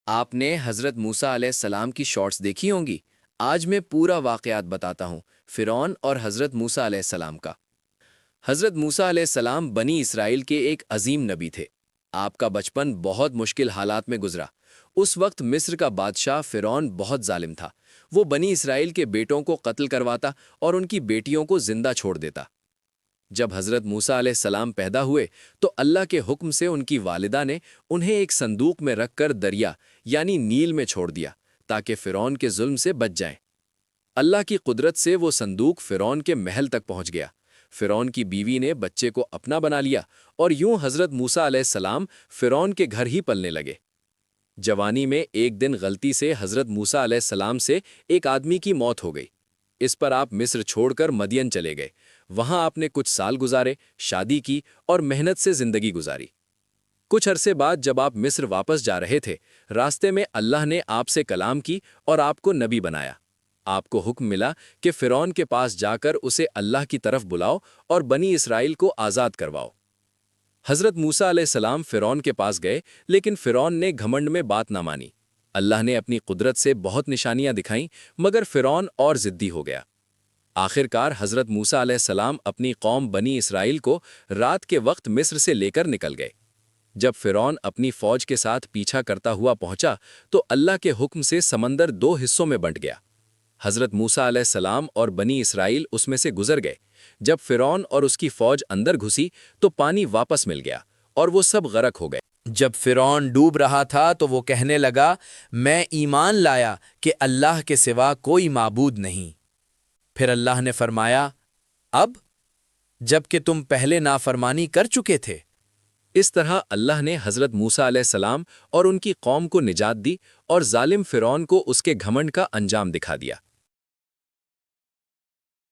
آپ نے حضرت موسیٰ علیہ السلام کی شارٹس دیکھی ہوں گی۔ آج میں پورا واقعات بتاتا ہوں فرعون اور حضرت موسیٰ علیہ السلام کا۔ حضرت موسیٰ علیہ السلام بنی اسرائیل کے ایک عظیم نبی تھے۔ آپ کا بچپن بہت مشکل حالات میں گزرا۔ اس وقت مصر کا بادشاہ فرعون بہت ظالم تھا۔ وہ بنی اسرائیل کے بیٹوں کو قتل کرواتا اور ان کی بیٹیوں کو زندہ چھوڑ دیتا۔ جب حضرت موسیٰ علیہ السلام پیدا ہوئے تو اللہ کے حکم سے ان کی والدہ نے انہیں ایک صندوق میں رکھ کر دریا یعنی نیل میں چھوڑ دیا تاکہ فرعون کے ظلم سے بچ جائیں۔ اللہ کی قدرت سے وہ صندوق فرعون کے محل تک پہنچ گیا۔ فرعون کی بیوی نے بچے کو اپنا بنا لیا اور یوں حضرت موسیٰ علیہ السلام فرعون کے گھر ہی پلنے لگے۔ جوانی میں ایک دن غلطی سے حضرت موسیٰ علیہ السلام سے ایک آدمی کی موت ہو گئی۔ اس پر آپ مصر چھوڑ کر مدین چلے گئے۔ وہاں آپ نے کچھ سال گزارے، شادی کی اور محنت سے زندگی گزاری۔ کچھ عرصے بعد جب آپ مصر واپس جا رہے تھے، راستے میں اللہ نے آپ سے کلام کی اور آپ کو نبی بنایا۔ آپ کو حکم ملا کہ فرعون کے پاس جا کر اسے اللہ کی طرف بلاؤ اور بنی اسرائیل کو آزاد کرواؤ۔ حضرت موسیٰ علیہ السلام فرعون کے پاس گئے، لیکن فرعون نے گھمنڈ میں بات نہ مانی۔ اللہ نے اپنی قدرت سے بہت نشانیاں دکھائیں، مگر فرعون اور ضدی ہو گیا۔ آخر کار حضرت موسیٰ علیہ السلام اپنی قوم بنی اسرائیل کو رات کے وقت مصر سے لے کر نکل گئے۔ جب فرعون اپنی فوج کے ساتھ پیچھا کرتا ہوا پہنچا تو اللہ کے حکم سے سمندر دو حصوں میں بنٹ گیا۔ حضرت موسیٰ علیہ السلام اور بنی اسرائیل اس میں سے گزر گئے۔ جب فرعون اور اس کی فوج اندر گھسی تو پانی واپس مل گیا اور وہ سب غرق ہو گئے۔ جب فرعون ڈوب رہا تھا تو وہ کہنے لگا، میں ایمان لایا کہ اللہ کے سوا کوئی معبود نہیں۔ پھر اللہ نے فرمایا، اب جب کہ تم پہلے نافرمانی کر چکے تھے۔ اس طرح اللہ نے حضرت موسیٰ علیہ السلام اور ان کی قوم کو نجات دی اور ظالم فرعون کو اس کے گھمنڈ کا انجام دکھا دیا۔